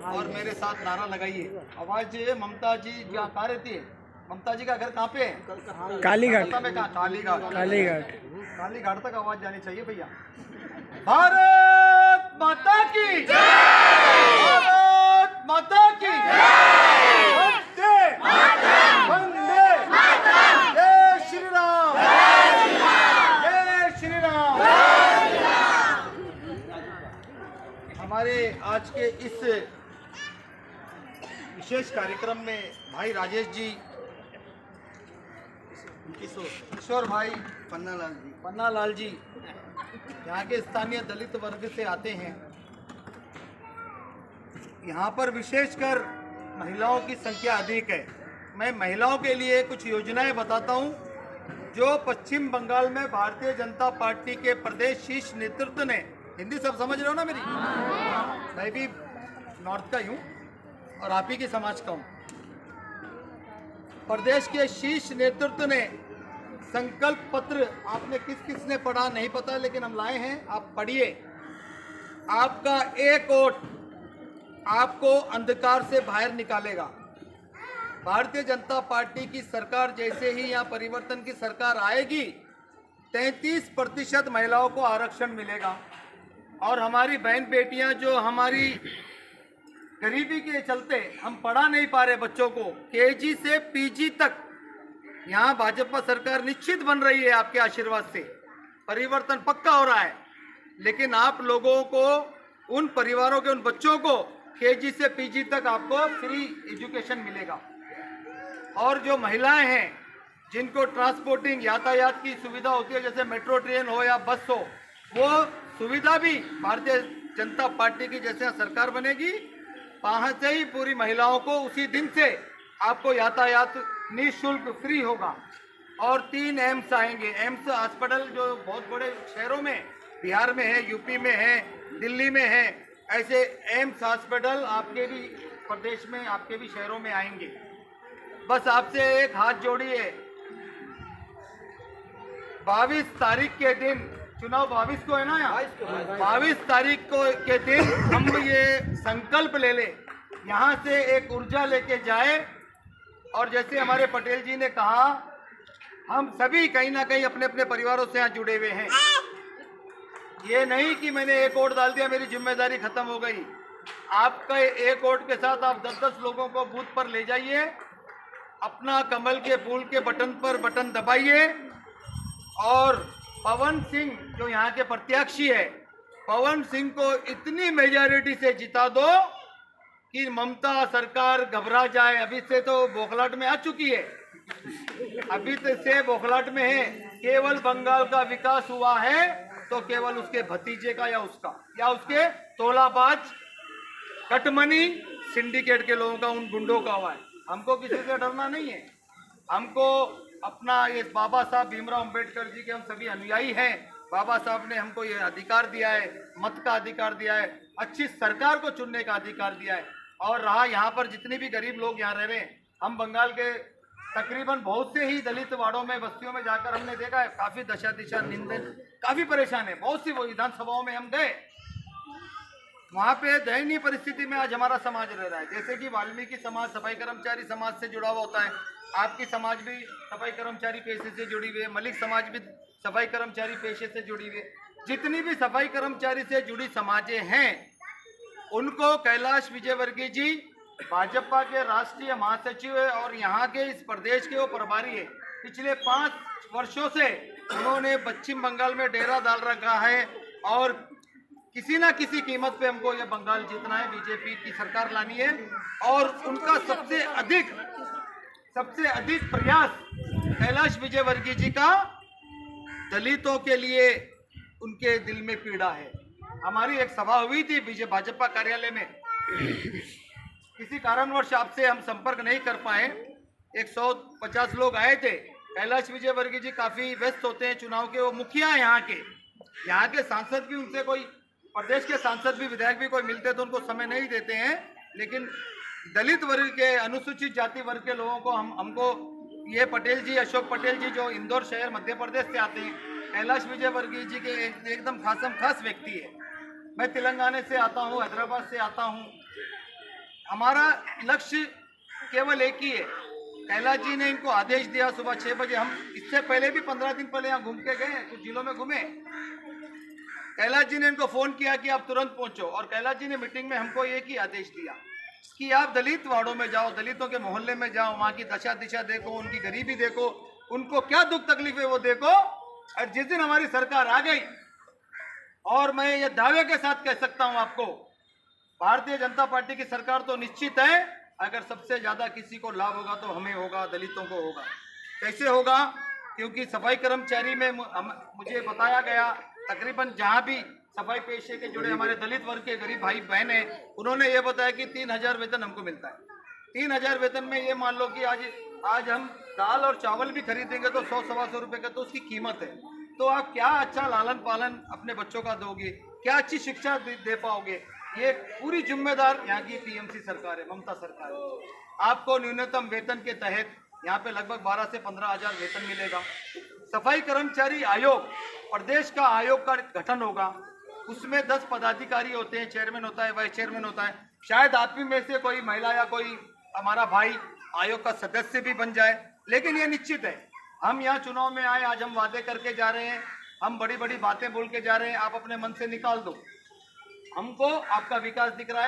और मेरे साथ नारा लगाइए। आवाज ममता जी कहाँ रहती है? ममता जी का घर कहाँ पे है? कालीघाट में कहाँ? कालीघाट। कालीघाट कालीघाट तक आवाज जानी चाहिए भैया। भारत माता की जय! भारत माता की जय! वंदे मातरम! वंदे मातरम! जय श्री राम! जय श्री राम! हमारे आज के इस विशेष कार्यक्रम में भाई राजेश जी, किशोर भाई, पन्ना लाल जी यहाँ के स्थानीय दलित वर्ग से आते हैं। यहाँ पर विशेषकर महिलाओं की संख्या अधिक है। मैं महिलाओं के लिए कुछ योजनाएं बताता हूँ जो पश्चिम बंगाल में भारतीय जनता पार्टी के प्रदेश शीर्ष नेतृत्व ने, हिंदी सब समझ रहे हो ना मेरी? मैं भी नॉर्थ का ही हूँ और आप ही के समाज का हूँ। प्रदेश के शीर्ष नेतृत्व ने संकल्प पत्र, आपने किस ने पढ़ा नहीं पता, लेकिन हम लाए हैं, आप पढ़िए। आपका एक वोट आपको अंधकार से बाहर निकालेगा। भारतीय जनता पार्टी की सरकार जैसे ही यहाँ परिवर्तन की सरकार आएगी 33% महिलाओं को आरक्षण मिलेगा। और हमारी बहन बेटियां जो हमारी गरीबी के चलते हम पढ़ा नहीं पा रहे बच्चों को, केजी से पीजी तक यहाँ भाजपा सरकार निश्चित बन रही है। आपके आशीर्वाद से परिवर्तन पक्का हो रहा है। लेकिन आप लोगों को, उन परिवारों के उन बच्चों को केजी से पीजी तक आपको फ्री एजुकेशन मिलेगा। और जो महिलाएं हैं जिनको ट्रांसपोर्टिंग यातायात की सुविधा होती है, जैसे मेट्रो ट्रेन हो या बस हो, वो सुविधा भी भारतीय जनता पार्टी की जैसे सरकार बनेगी, वहां से ही पूरी महिलाओं को उसी दिन से आपको यातायात निःशुल्क फ्री होगा। और 3 एम्स आएंगे। एम्स हॉस्पिटल जो बहुत बड़े शहरों में, बिहार में है, यूपी में है, दिल्ली में है, ऐसे एम्स हॉस्पिटल आपके भी प्रदेश में, आपके भी शहरों में आएंगे। बस आपसे एक हाथ जोड़िए। 22 तारीख के दिन, चुनाव 22 को है ना यहाँ, 22 तारीख को के दिन हम ये संकल्प ले ले, यहाँ से एक ऊर्जा लेके जाए। और जैसे हमारे पटेल जी ने कहा, हम सभी कहीं ना कहीं अपने अपने परिवारों से यहाँ जुड़े हुए हैं। ये नहीं कि मैंने एक वोट डाल दिया, मेरी जिम्मेदारी खत्म हो गई। आपका एक वोट के साथ आप 10-10 लोगों को बूथ पर ले जाइए, अपना कमल के फूल के बटन पर बटन दबाइए और पवन सिंह जो यहाँ के प्रत्याशी है, पवन सिंह को इतनी मेजॉरिटी से जिता दो कि ममता सरकार घबरा जाए। अभी से तो बौखलाहट में आ चुकी है, अभी से बौखलाहट में है। केवल बंगाल का विकास हुआ है तो केवल उसके भतीजे का या उसका, या उसके तोलाबाज कटमनी सिंडिकेट के लोगों का, उन गुंडों का हुआ है। हमको किसी से डरना नहीं है। हमको अपना, ये बाबा साहब भीमराव अंबेडकर जी के हम सभी अनुयायी हैं। बाबा साहब ने हमको ये अधिकार दिया है, मत का अधिकार दिया है, अच्छी सरकार को चुनने का अधिकार दिया है। और रहा यहाँ पर जितने भी गरीब लोग यहाँ रह रहे हैं, हम बंगाल के तकरीबन बहुत से ही दलित वार्डों में, बस्तियों में जाकर हमने देखा है, काफी दशा दिशा निंदन, काफी परेशान है। बहुत सी विधानसभाओं में हम गए, वहाँ पे दयनीय परिस्थिति में आज हमारा समाज रह रहा है। जैसे कि वाल्मीकि समाज सफाई कर्मचारी समाज से जुड़ा हुआ होता है, आपकी समाज भी सफाई कर्मचारी पेशे से जुड़ी हुई है, मलिक समाज भी सफाई कर्मचारी पेशे से जुड़ी हुई है। जितनी भी सफाई कर्मचारी से जुड़ी समाजें हैं, उनको कैलाश विजयवर्गीय जी भाजपा के राष्ट्रीय महासचिव है और यहाँ के इस प्रदेश के वो प्रभारी है। पिछले 5 वर्षों से उन्होंने पश्चिम बंगाल में डेरा डाल रखा है और किसी ना किसी कीमत पे हमको ये बंगाल जीतना है, बीजेपी की सरकार लानी है। और उनका सबसे अधिक प्रयास कैलाश विजयवर्गीय जी का दलितों के लिए, उनके दिल में पीड़ा है। हमारी एक सभा हुई थी भाजपा कार्यालय में, किसी कारणवश आपसे हम संपर्क नहीं कर पाए, 150 लोग आए थे। कैलाश विजयवर्गीय जी काफी व्यस्त होते हैं चुनाव के, वो मुखिया है यहाँ के सांसद भी, उनसे कोई प्रदेश के सांसद भी, विधायक भी कोई मिलते तो उनको समय नहीं देते हैं। लेकिन दलित वर्ग के, अनुसूचित जाति वर्ग के लोगों को हमको ये पटेल जी, अशोक पटेल जी जो इंदौर शहर मध्य प्रदेश से आते हैं, कैलाश विजयवर्गीय जी के एकदम खास व्यक्ति है। मैं तेलंगाना से आता हूँ, हैदराबाद से आता हूँ, हमारा लक्ष्य केवल एक ही है। कैलाश जी ने इनको आदेश दिया सुबह 6 बजे। हम इससे पहले भी 15 दिन पहले यहाँ घूम के गए, कुछ जिलों में घूमे। कैलाश जी ने इनको फोन किया कि आप तुरंत पहुंचो, और कैलाश जी ने मीटिंग में हमको एक ही आदेश दिया कि आप दलित वार्डों में जाओ, दलितों के मोहल्ले में जाओ, वहाँ की दशा दिशा देखो, उनकी गरीबी देखो, उनको क्या दुख तकलीफ है वो देखो। और जिस दिन हमारी सरकार आ गई, और मैं ये दावे के साथ कह सकता हूँ आपको, भारतीय जनता पार्टी की सरकार तो निश्चित है। अगर सबसे ज्यादा किसी को लाभ होगा तो हमें होगा, दलितों को होगा। कैसे होगा? क्योंकि सफाई कर्मचारी में मुझे बताया गया, तकरीबन जहाँ भी सफाई पेशे के जुड़े हमारे दलित वर्ग के गरीब भाई बहन हैं, उन्होंने ये बताया कि 3,000 वेतन हमको मिलता है। 3,000 वेतन में ये मान लो कि आज हम दाल और चावल भी खरीदेंगे तो 100-125 रुपए का तो उसकी कीमत है। तो आप क्या अच्छा लालन पालन अपने बच्चों का दोगे, क्या अच्छी शिक्षा दे पाओगे? ये पूरी जिम्मेदार यहाँ की टीएमसी सरकार है, ममता सरकार है। आपको न्यूनतम वेतन के तहत यहाँ पे लगभग 12 से 15,000 वेतन मिलेगा। सफाई कर्मचारी आयोग, प्रदेश का आयोग का गठन होगा, उसमें 10 पदाधिकारी होते हैं, चेयरमैन होता है, वाइस चेयरमैन होता है। शायद आप ही में से कोई महिला या कोई हमारा भाई आयोग का सदस्य भी बन जाए, लेकिन ये निश्चित है। हम यहाँ चुनाव में आए, आज हम वादे करके जा रहे हैं, हम बड़ी बड़ी बातें बोल के जा रहे हैं, आप अपने मन से निकाल दो। हमको आपका विकास दिख रहा है।